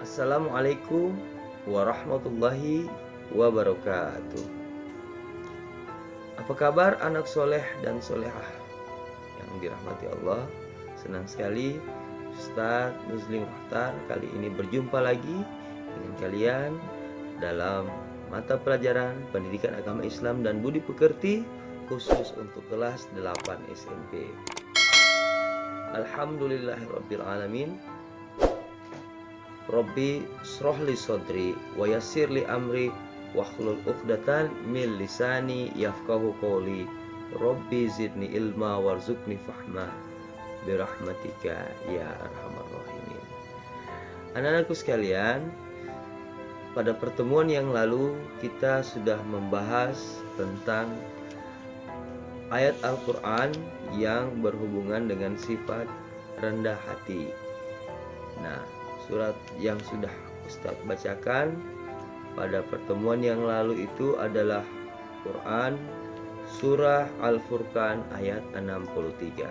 Assalamualaikum warahmatullahi wabarakatuh. Apa kabar anak soleh dan solehah yang dirahmati Allah? Senang sekali Ustadz Muslim Mukhtar kali ini berjumpa lagi dengan kalian dalam mata pelajaran Pendidikan Agama Islam dan Budi Pekerti khusus untuk kelas 8 SMP. Alhamdulillahirabbil alamin. Rabbi srohli sodri wa yassirli amri wahlul uqdatan min lisani yafqahu qawli. Rabbi zidni ilma warzuqni fahma birahmatika ya arhamar rahimin. Anak-anakku sekalian, pada pertemuan yang lalu kita sudah membahas tentang ayat Al-Quran yang berhubungan dengan sifat rendah hati. Nah, surat yang sudah Ustadz bacakan pada pertemuan yang lalu itu adalah Quran surah Al-Furqan ayat 63.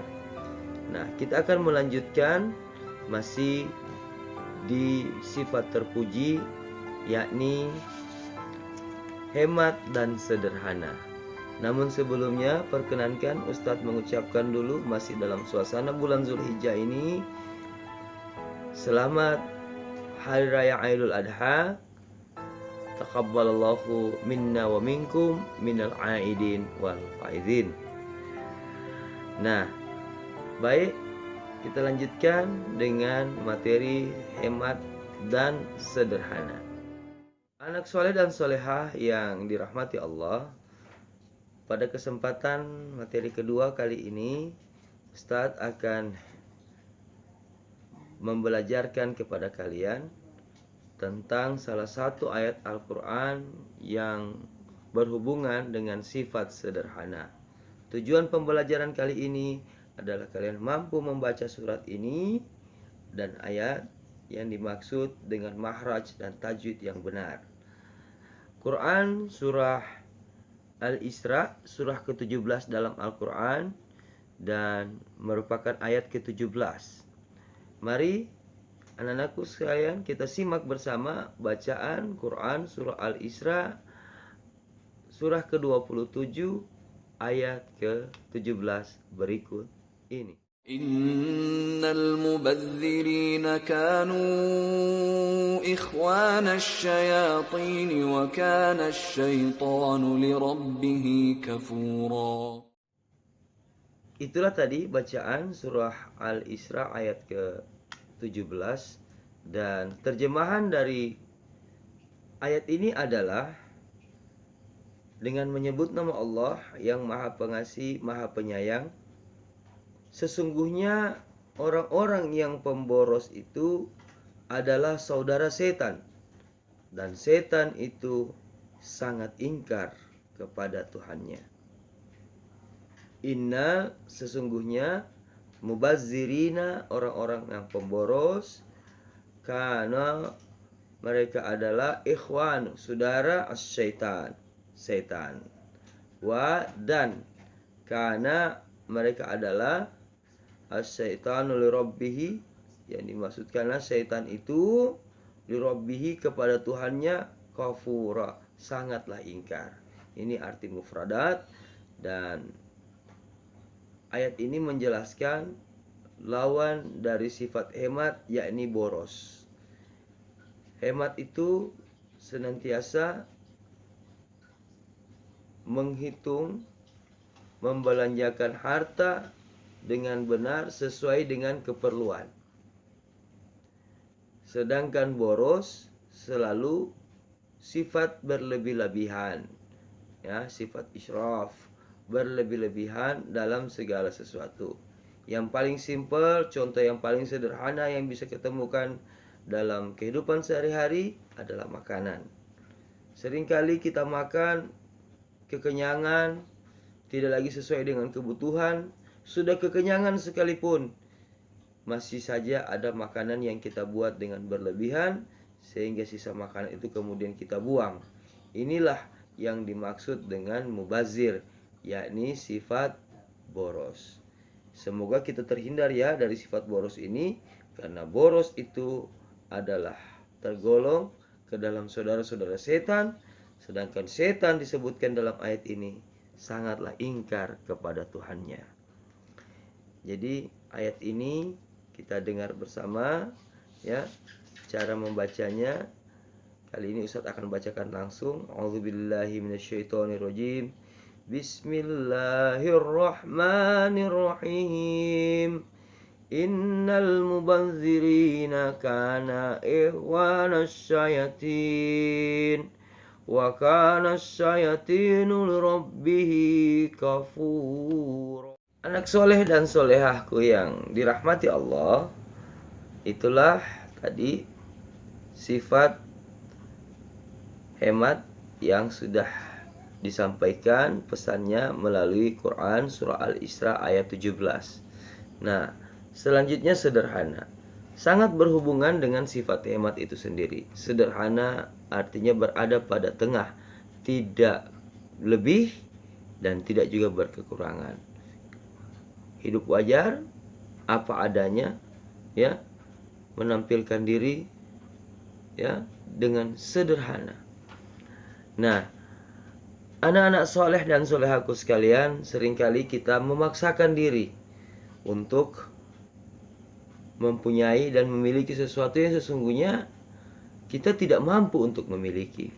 Nah, kita akan melanjutkan masih di sifat terpuji, yakni hemat dan sederhana. Namun sebelumnya perkenankan Ustadz mengucapkan dulu masih dalam suasana bulan Zulhijjah ini, selamat Hari Raya Idul Adha. Taqabbalallahu minna wa minkum minal aidin wal faizin. Nah, baik, kita lanjutkan dengan materi hemat dan sederhana. Anak soleh dan solehah yang dirahmati Allah, pada kesempatan materi kedua kali ini Ustadz akan membelajarkan kepada kalian tentang salah satu ayat Al-Quran yang berhubungan dengan sifat sederhana. Tujuan pembelajaran kali ini adalah kalian mampu membaca surat ini dan ayat yang dimaksud dengan makhraj dan tajwid yang benar. Quran surah Al-Isra, surah ke-17 dalam Al-Quran dan merupakan ayat ke-17. Mari anak-anakku sekalian, kita simak bersama bacaan Quran surah Al-Isra surah ke-27 ayat ke-17 berikut ini. Innal mubadzirina kanu ikhwana asyayatin wa kana asyaitanu lirabbih kafura. Itulah tadi bacaan surah Al-Isra ayat ke-17, dan terjemahan dari ayat ini adalah dengan menyebut nama Allah yang Maha Pengasih, Maha Penyayang. Sesungguhnya orang-orang yang pemboros itu adalah saudara setan, dan setan itu sangat ingkar kepada Tuhannya. Inna, sesungguhnya, mubazzirina, orang-orang yang pemboros, karena mereka adalah ikhwan, saudara as-syaitan, setan. Wa, dan karena mereka adalah as-syaitanu lirabbihi, yang dimaksudkanlah setan itu lirabbihi, kepada Tuhannya, kafura, sangatlah ingkar. Ini arti mufradat, dan ayat ini menjelaskan lawan dari sifat hemat, yakni boros. Hemat itu senantiasa menghitung, membelanjakan harta dengan benar sesuai dengan keperluan. Sedangkan boros selalu sifat berlebih-lebihan, ya, sifat israf, berlebih-lebihan dalam segala sesuatu. Yang paling simpel, contoh yang paling sederhana yang bisa ketemukan dalam kehidupan sehari-hari adalah makanan. Seringkali kita makan kekenyangan, tidak lagi sesuai dengan kebutuhan. Sudah kekenyangan sekalipun, masih saja ada makanan yang kita buat dengan berlebihan, sehingga sisa makanan itu kemudian kita buang. Inilah yang dimaksud dengan mubazir, yakni sifat boros. Semoga kita terhindar ya dari sifat boros ini, karena boros itu adalah tergolong ke dalam saudara-saudara setan, sedangkan setan disebutkan dalam ayat ini sangatlah ingkar kepada Tuhannya. Jadi ayat ini kita dengar bersama ya, cara membacanya. Kali ini Ustaz akan bacakan langsung. A'udzubillahi minasyaitonirrajim. Bismillahirrahmanirrahim. Innal mubazzirina kana ikhwanas syayatin wa kana syayatinu lirabbihi kafur. Anak soleh dan solehahku yang dirahmati Allah, itulah tadi sifat hemat yang sudah disampaikan pesannya melalui Quran surah Al-Isra ayat 17. Nah, selanjutnya sederhana. Sangat berhubungan dengan sifat hemat itu sendiri. Sederhana artinya berada pada tengah, tidak lebih dan tidak juga berkekurangan. Hidup wajar, apa adanya, ya, menampilkan diri ya dengan sederhana. Nah, anak-anak soleh dan solehaku sekalian, seringkali kita memaksakan diri untuk mempunyai dan memiliki sesuatu yang sesungguhnya kita tidak mampu untuk memiliki.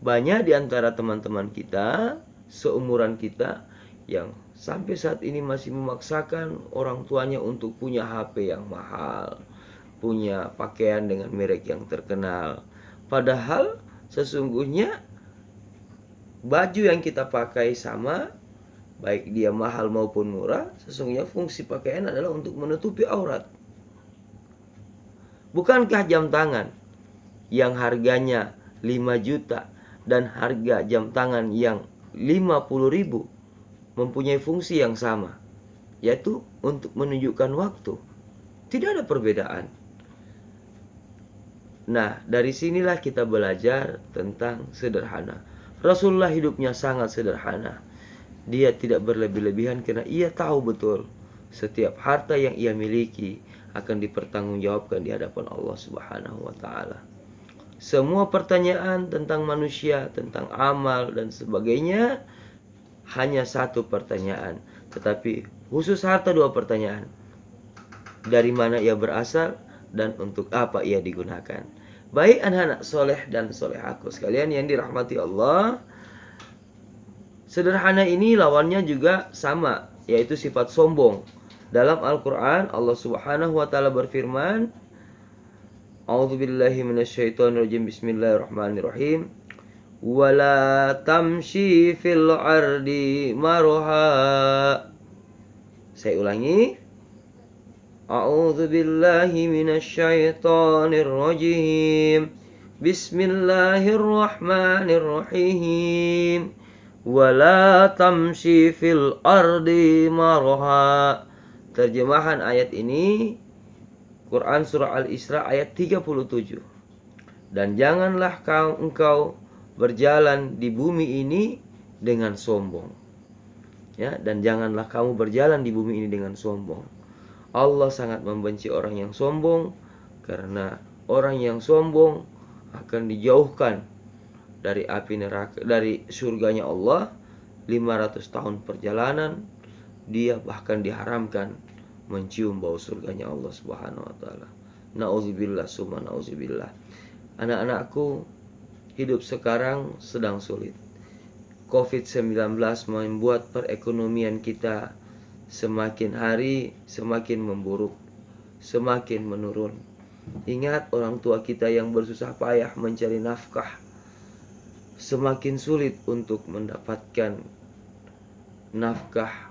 Banyak di antara teman-teman kita, seumuran kita, yang sampai saat ini masih memaksakan orang tuanya untuk punya HP yang mahal, punya pakaian dengan merek yang terkenal. Padahal sesungguhnya baju yang kita pakai sama, baik dia mahal maupun murah, sesungguhnya fungsi pakaian adalah untuk menutupi aurat. Bukankah jam tangan yang harganya 5 juta dan harga jam tangan yang 50.000 mempunyai fungsi yang sama, yaitu untuk menunjukkan waktu? Tidak ada perbedaan. Nah, dari sinilah kita belajar tentang sederhana. Rasulullah hidupnya sangat sederhana. Dia tidak berlebih-lebihan karena ia tahu betul setiap harta yang ia miliki akan dipertanggungjawabkan di hadapan Allah Subhanahu wa taala. Semua pertanyaan tentang manusia, tentang amal dan sebagainya hanya satu pertanyaan, tetapi khusus harta 2 pertanyaan. Dari mana ia berasal dan untuk apa ia digunakan. Baik anak-anak soleh dan solehaku sekalian yang dirahmati Allah, sederhana ini lawannya juga sama, yaitu sifat sombong. Dalam Al-Quran Allah Subhanahu wa ta'ala berfirman, A'udzubillahi minasyaitonirrajim, bismillahirrahmanirrahim, wala tamshi fil ardi marha. Saya ulangi, A'udzubillahi minasyaitonirrajim, bismillahirrahmanirrahim, wala tamshi fil ardi marha. Terjemahan ayat ini Quran surah Al-Isra ayat 37. Dan janganlah engkau berjalan di bumi ini dengan sombong. Ya, dan janganlah kamu berjalan di bumi ini dengan sombong. Allah sangat membenci orang yang sombong, karena orang yang sombong akan dijauhkan dari api neraka, dari surganya Allah 500 tahun perjalanan. Dia bahkan diharamkan mencium bau surganya Allah Subhanahu wa taala. Nauzubillah summa nauzubillah. Anak-anakku, hidup sekarang sedang sulit. Covid-19 membuat perekonomian kita semakin hari semakin memburuk, semakin menurun. Ingat orang tua kita yang bersusah payah mencari nafkah, semakin sulit untuk mendapatkan nafkah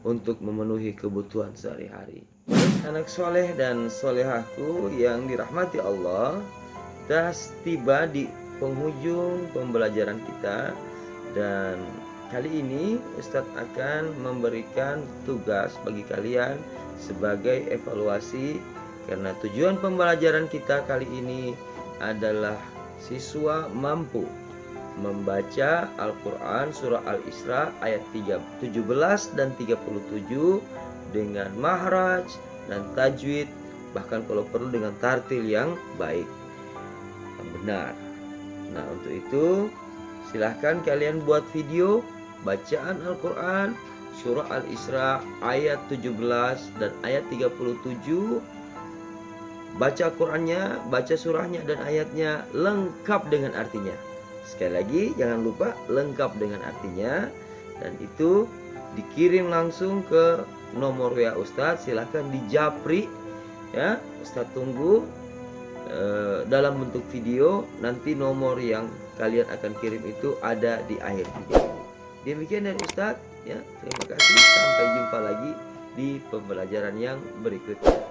untuk memenuhi kebutuhan sehari-hari. Anak soleh dan solehahku yang dirahmati Allah, kita tiba di penghujung pembelajaran kita, dan kali ini Ustadz akan memberikan tugas bagi kalian sebagai evaluasi, karena tujuan pembelajaran kita kali ini adalah siswa mampu membaca Al-Quran surah Al-Isra ayat 17 dan 37 dengan mahraj dan tajwid, bahkan kalau perlu dengan tartil yang baik. benar. Nah, untuk itu silahkan kalian buat video bacaan Al-Quran surah Al-Isra ayat 17 dan ayat 37. Baca Qurannya, baca surahnya dan ayatnya lengkap dengan artinya. Sekali lagi, jangan lupa lengkap dengan artinya. Dan itu dikirim langsung ke nomor WA Ustadz. Silahkan dijapri, ya. Ustadz tunggu dalam bentuk video. Nanti nomor yang kalian akan kirim itu ada di akhir video. Demikian dari Ustadz, ya. Terima kasih. Sampai jumpa lagi di pembelajaran yang berikutnya.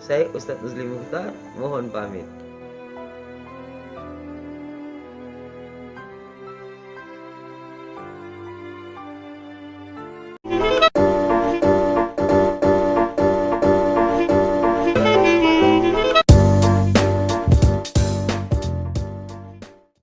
Saya Ustadz Muslim Mukhtar, mohon pamit.